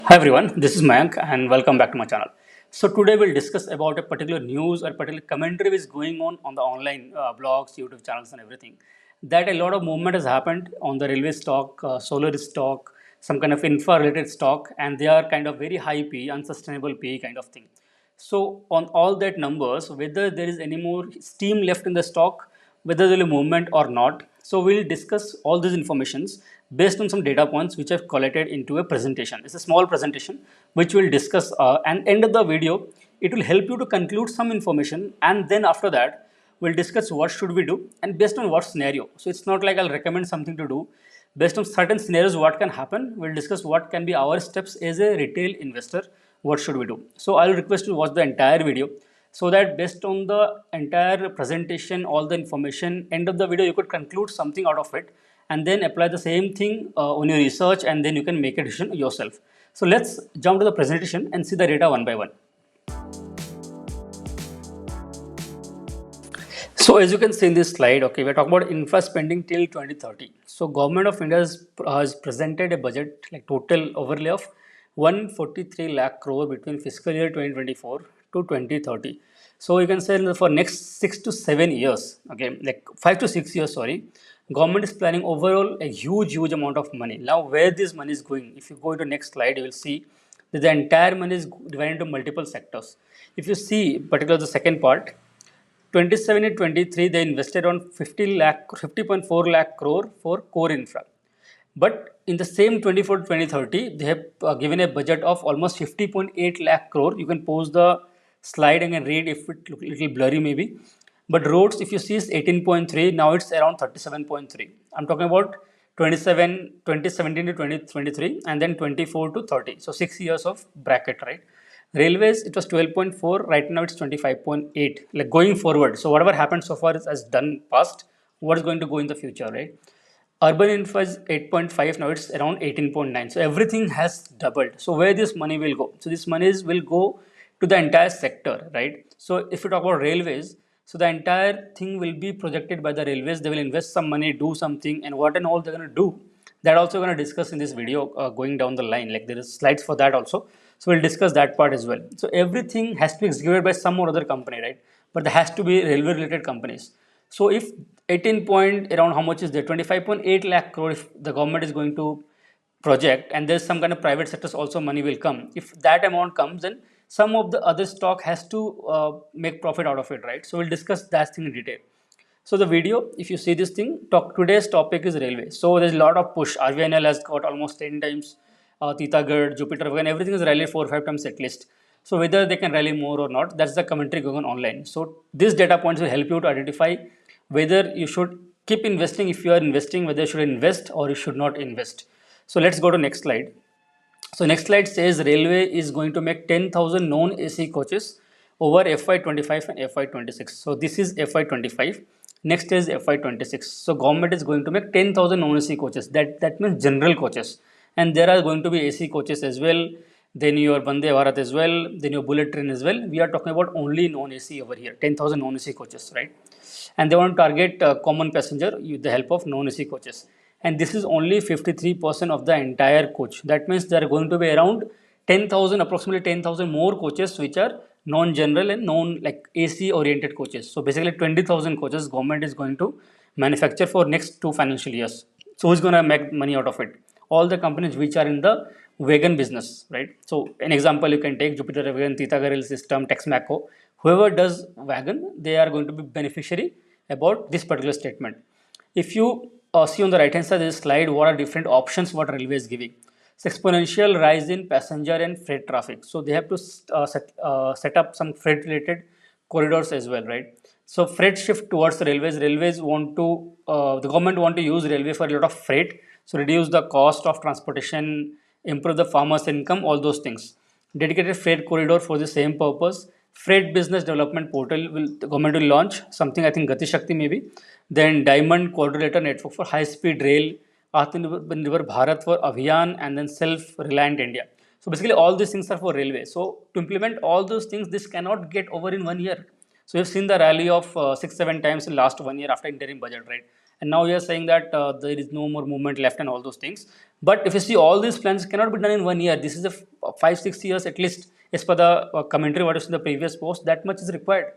Hi everyone, this is Mayank and welcome back to my channel. So today we'll discuss about a particular news or particular commentary which is going on the online blogs, YouTube channels and everything. That a lot of movement has happened on the railway stock, solar stock, some kind of infra related stock, and they are kind of very high PE, unsustainable PE kind of thing. So on all that numbers, whether there is any more steam left in the stock, whether there will be movement or not. So we'll discuss all these informations based on some data points which I've collected into a presentation. It's a small presentation which we'll discuss and end of the video. It will help you to conclude some information, and then after that we'll discuss what should we do and based on what scenario. So it's not like I'll recommend something to do. Based on certain scenarios, what can happen, we'll discuss what can be our steps as a retail investor, what should we do. So I'll request you to watch the entire video so that based on the entire presentation, all the information, end of the video, you could conclude something out of it and then apply the same thing on your research, and then you can make a decision yourself. So let's jump to the presentation and see the data one by one. So as you can see in this slide, okay, we're talking about infra spending till 2030. So government of India has presented a budget like total overlay of 143 lakh crore between fiscal year 2024 to 2030. So you can say for next 6 to 7 years, okay, like 5 to 6 years, sorry, government is planning overall a huge amount of money. Now where this money is going, if you go to next slide, you will see that the entire money is divided into multiple sectors. If you see, particularly the second part, 27 and 23, they invested on 50.4 lakh crore for core infra. But in the same 24 to 2030, they have given a budget of almost 50.8 lakh crore. You can pause the slide and read if it look a little blurry maybe. But roads, if you see, is 18.3. Now it's around 37.3. I'm talking about 2017 to 2023 and then 24 to 30. So 6 years of bracket, right? Railways, it was 12.4. Right now it's 25.8. Like going forward. So whatever happened so far is as done past. What is going to go in the future, right? Urban infra is 8.5, now it's around 18.9. So everything has doubled. So where this money will go? So this money will go to the entire sector, right? So if you talk about railways, so the entire thing will be projected by the railways. They will invest some money, do something, and what and all they're going to do. That also going to discuss in this video going down the line. Like there is slides for that also. So we'll discuss that part as well. So everything has to be executed by some or other company, right? But there has to be railway related companies. So if 18 point around how much is there, 25.8 lakh crore if the government is going to project, and there's some kind of private sectors also money will come. If that amount comes, then some of the other stock has to make profit out of it, right? So we'll discuss that thing in detail. So the video, if you see this thing, today's topic is railway. So there's a lot of push. RVNL has got almost 10 times, Titagarh, Jupiter, and everything is rallied 4 or 5 times at least. So whether they can rally more or not, that's the commentary going on online. So these data points will help you to identify whether you should keep investing. If you are investing, whether you should invest or you should not invest. So let's go to next slide. So next slide says railway is going to make 10,000 non-AC coaches over FY25 and FY26. So this is FY25. Next is FY26. So government is going to make 10,000 non-AC coaches. That means general coaches, and there are going to be AC coaches as well. Then your Vande Bharat as well. Then your bullet train as well. We are talking about only non-AC over here. 10,000 non-AC coaches, right? And they want to target common passenger with the help of non-AC coaches. And this is only 53% of the entire coach. That means there are going to be around 10,000, approximately 10,000 more coaches which are non-general and non like AC oriented coaches. So basically 20,000 coaches government is going to manufacture for next 2 financial years. So who's going to make money out of it? All the companies which are in the wagon business, right? So an example you can take Jupiter Wagon, Titagarh Rail System, Texmaco. Whoever does wagon, they are going to be beneficiary about this particular statement. If you see on the right hand side of this slide, what are different options what railway is giving. It's exponential rise in passenger and freight traffic. So they have to set up some freight related corridors as well, right? So freight shift towards the railways. Railways want to, the government want to use railway for a lot of freight. So reduce the cost of transportation, improve the farmers' income, all those things. Dedicated freight corridor for the same purpose. Freight business development portal will the government will launch something, I think Gati Shakti maybe. Then Diamond Quadrilateral Network for high speed rail. Atmanirbhar Bharat for Abhiyan, and then self reliant India. So basically all these things are for railway. So to implement all those things, this cannot get over in one year. So you've seen the rally of 6 7 times in last one year after interim budget, right? and now you are saying that there is no more movement left and all those things. But if you see, all these plans cannot be done in 1 year. This is a 5 6 years at least, as per the commentary what is in the previous post, that much is required.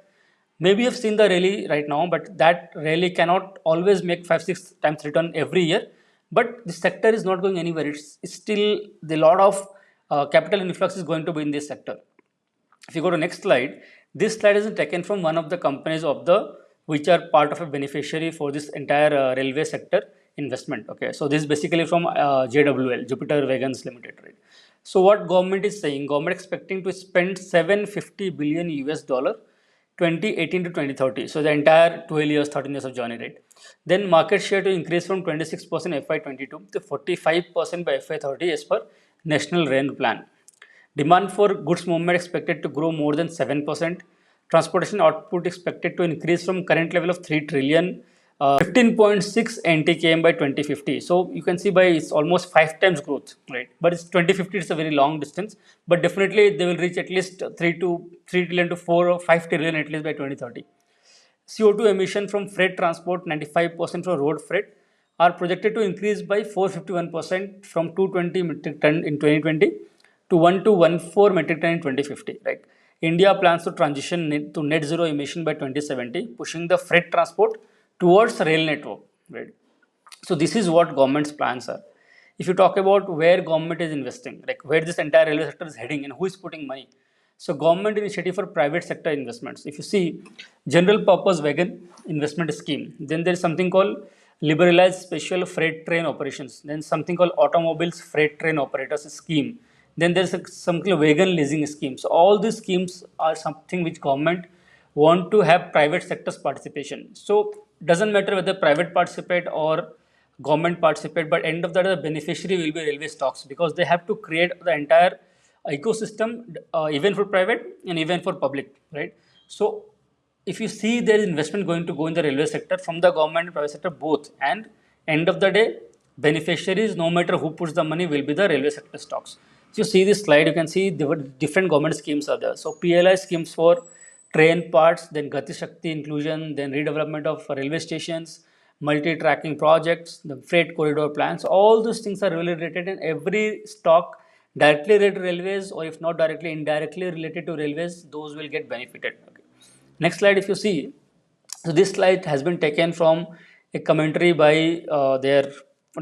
Maybe you've seen the rally right now, but that rally cannot always make 5 6 times return every year. But the sector is not going anywhere. It's still the lot of capital influx is going to be in this sector. If you go to next slide, this slide is taken from one of the companies of the which are part of a beneficiary for this entire railway sector investment. Okay, so this is basically from JWL, Jupiter Wagons Limited, right? So what government is saying? Government expecting to spend 750 billion US dollar 2018 to 2030. So the entire 12 years, 13 years of journey, right? Then market share to increase from 26% FY22 to 45% by FY30 as per National Rail Plan. Demand for goods movement expected to grow more than 7%. Transportation output expected to increase from current level of 3 trillion, 15.6 NTKM by 2050. So you can see by it's almost 5 times growth, right? But it's 2050, it's a very long distance. But definitely they will reach at least 3 trillion to 4 or 5 trillion at least by 2030. CO2 emission from freight transport, 95% from road freight, are projected to increase by 451% from 220 metric ton in 2020 to 1214 metric ton in 2050. Right? India plans to transition to net zero emission by 2070, pushing the freight transport towards rail network. Right? So this is what government's plans are. If you talk about where government is investing, like where this entire railway sector is heading and who is putting money. So government initiative for private sector investments. If you see general purpose wagon investment scheme, then there is something called liberalized special freight train operations, then something called automobiles freight train operators scheme, then there is something called wagon leasing scheme. So all these schemes are something which government want to have private sector's participation. So doesn't matter whether private participate or government participate, but end of the day the beneficiary will be railway stocks, because they have to create the entire ecosystem, even for private and even for public, right? So if you see there is investment going to go in the railway sector from the government and private sector both, and end of the day beneficiaries, no matter who puts the money, will be the railway sector stocks. So you see this slide, you can see the different government schemes are there. So PLI schemes for train parts, then Gati Shakti inclusion, then redevelopment of railway stations, multi-tracking projects, the freight corridor plans, all those things are really related, and every stock directly related to railways, or if not directly, indirectly related to railways, those will get benefited. Okay. Next slide, if you see, so this slide has been taken from a commentary by their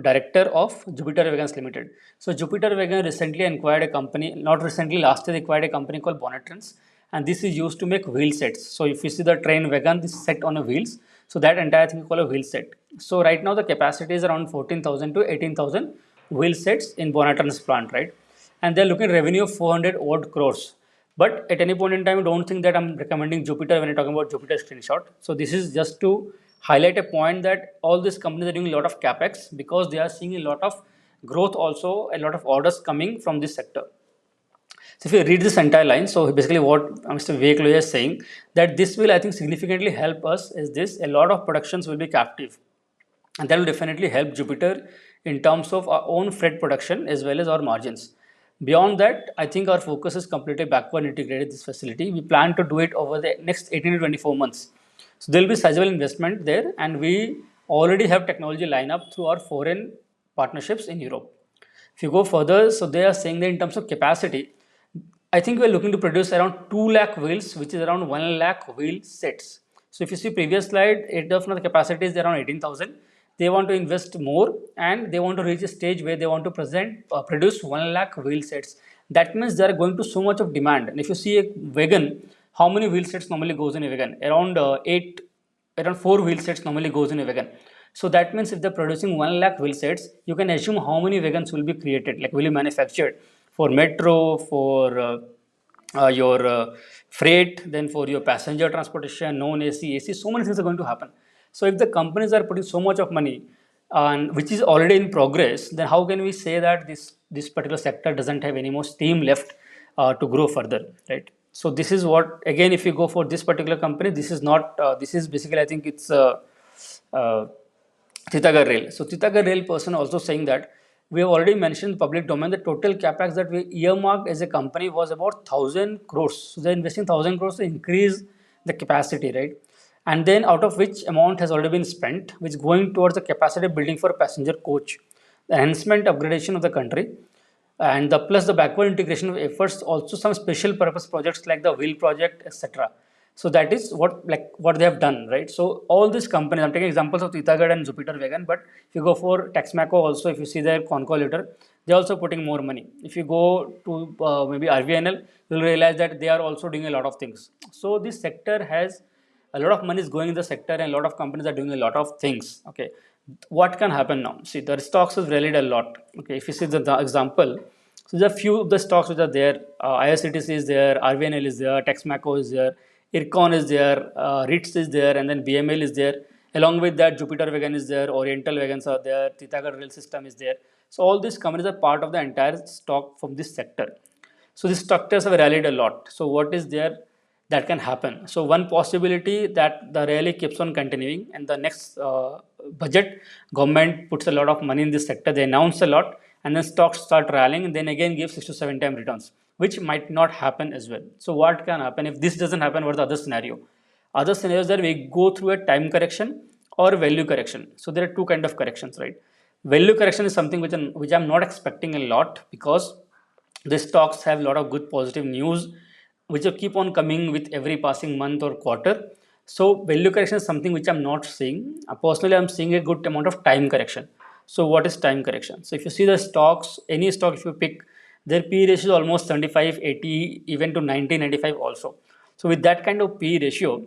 director of Jupiter Wagons Limited. So Jupiter Wagons recently acquired a company, not recently, last year they acquired a company called Bonnetrans, and this is used to make wheel sets. So if you see the train wagon, this is set on a wheels. So that entire thing is called a wheel set. So right now the capacity is around 14,000 to 18,000 wheel sets in Bonnetrans plant, right? And they're looking at revenue of 400 odd crores. But at any point in time, don't think that I'm recommending Jupiter when I'm talking about Jupiter screenshot. So this is just to highlight a point that all these companies are doing a lot of capex, because they are seeing a lot of growth, also a lot of orders coming from this sector. So if you read this entire line, so basically what Mr. Vivek Loya is saying, that this will, I think, significantly help us is this: a lot of productions will be captive, and that will definitely help Jupiter in terms of our own freight production as well as our margins. Beyond that, I think our focus is completely backward integrated this facility. We plan to do it over the next 18 to 24 months. So there will be sizable investment there, and we already have technology lineup through our foreign partnerships in Europe. If you go further, so they are saying that in terms of capacity, I think we are looking to produce around 2 lakh wheels, which is around 1 lakh wheel sets. So if you see previous slide, it of the capacity is around 18,000. They want to invest more, and they want to reach a stage where they want to produce 1 lakh wheel sets. That means they are going to so much of demand. And if you see a wagon, how many wheel sets normally goes in a wagon? Around 4 wheel sets normally goes in a wagon. So that means if they're producing 1 lakh wheel sets, you can assume how many wagons will be created, like will be manufactured for metro, for your freight, then for your passenger transportation, non-AC, AC, so many things are going to happen. So if the companies are putting so much of money, and which is already in progress, then how can we say that this particular sector doesn't have any more steam left to grow further, right? So this is what, again, if you go for this particular company, this is not, this is basically, I think it's uh, Titagar Rail. So Titagar Rail person also saying that we have already mentioned public domain, the total capex that we earmarked as a company was about 1,000 crores. So they're investing 1,000 crores to increase the capacity, right? and then out of which amount has already been spent, which is going towards the capacity building for passenger coach, the enhancement upgradation of the country, and the plus the backward integration of efforts, also some special purpose projects like the wheel project, etc. So that is what they have done, right? So all these companies, I'm taking examples of Titagarh and Jupiter Wagon, but if you go for Texmaco also, if you see their Concall leader, they're also putting more money. If you go to maybe RVNL, you'll realize that they are also doing a lot of things. So this sector has a lot of money is going in the sector, and a lot of companies are doing a lot of things. Okay, what can happen now? See, the stocks has rallied a lot. Okay, if you see the example, so there are few of the stocks which are there. IRCTC is there, RVNL is there, Texmaco is there, Ircon is there, RITS is there, and then BML is there. Along with that, Jupiter Wagon is there, Oriental Wagons are there, Titagarh Rail System is there. So all these companies are part of the entire stock from this sector. So these structures have rallied a lot. So what is there that can happen? So one possibility that the rally keeps on continuing, and the next budget, government puts a lot of money in this sector. They announce a lot, and then stocks start rallying, and then again give 6 to 7 times returns, which might not happen as well. So what can happen if this doesn't happen? What is the other scenario? Other scenarios that we go through a time correction or value correction. So there are two kind of corrections, right? Value correction is something which I'm not expecting a lot, because the stocks have a lot of good positive news which will keep on coming with every passing month or quarter. So value correction is something which I'm not seeing. Personally, I'm seeing a good amount of time correction. So what is time correction? So if you see the stocks, any stock if you pick, their P ratio is almost 75, 80, even to 90, 95 also. So with that kind of P ratio,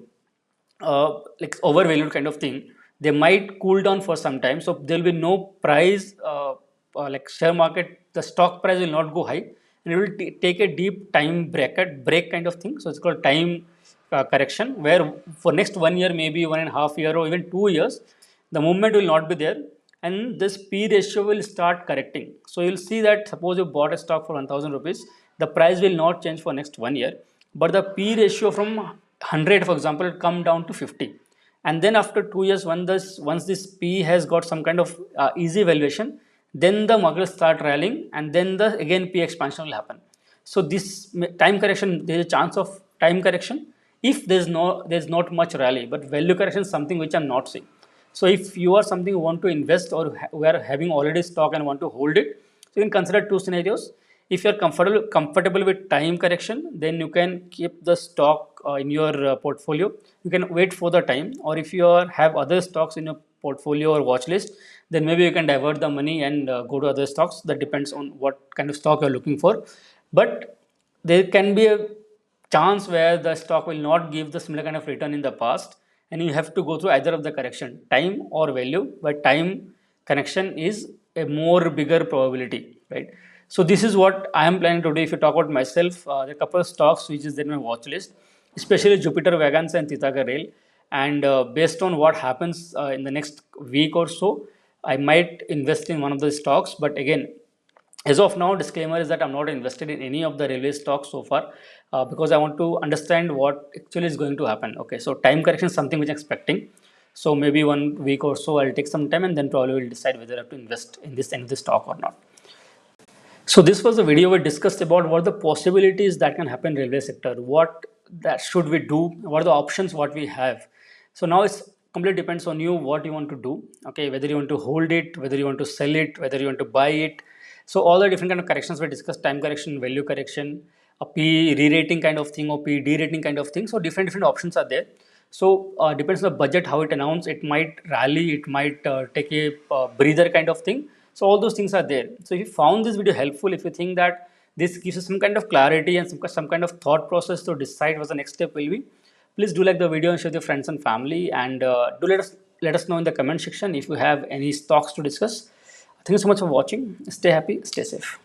like overvalued kind of thing, they might cool down for some time. So there will be no price, like share market, the stock price will not go high, and it will take a deep time break kind of thing. So it's called time correction, where for next 1 year, maybe 1.5 year, or even 2 years, the movement will not be there, and this P ratio will start correcting. So you'll see that suppose you bought a stock for 1000 rupees, the price will not change for next 1 year, but the P ratio from 100, for example, will come down to 50. And then after 2 years, once this P has got some kind of easy valuation, then the market will start rallying, and then the again P expansion will happen. So this time correction, there is a chance of time correction if there's not much rally, but value correction is something which I'm not seeing. So if you are something you want to invest, or we are having already stock and want to hold it, so you can consider two scenarios. If you are comfortable with time correction, then you can keep the stock in your portfolio. You can wait for the time, or if you have other stocks in your portfolio or watch list, then maybe you can divert the money and go to other stocks. That depends on what kind of stock you are looking for. But there can be a chance where the stock will not give the similar kind of return in the past, and you have to go through either of the correction, time or value. But time correction is a more bigger probability, right? So this is what I am planning to do. If you talk about myself, there are a couple of stocks which is in my watch list, especially Jupiter Wagons and Titagarh Rail. And based on what happens in the next week or so, I might invest in one of the stocks. But again, as of now, disclaimer is that I'm not invested in any of the railway stocks so far, because I want to understand what actually is going to happen. Okay, so time correction is something which I'm expecting. So maybe 1 week or so I'll take some time, and then probably will decide whether I have to invest in this stock or not. So this was the video we discussed about what the possibilities that can happen in railway sector. What that should we do? What are the options what we have? So now it's completely depends on you what you want to do. Okay, whether you want to hold it, whether you want to sell it, whether you want to buy it. So all the different kind of corrections we discussed: time correction, value correction, a P re-rating kind of thing, or P de-rating kind of thing. So different options are there. So depends on the budget how it announced. It might rally, it might take a breather kind of thing. So all those things are there. So if you found this video helpful, if you think that this gives you some kind of clarity and some kind of thought process to decide what the next step will be, please do like the video and share with your friends and family. And do let us know in the comment section if you have any stocks to discuss. Thank you so much for watching. Stay happy, stay safe.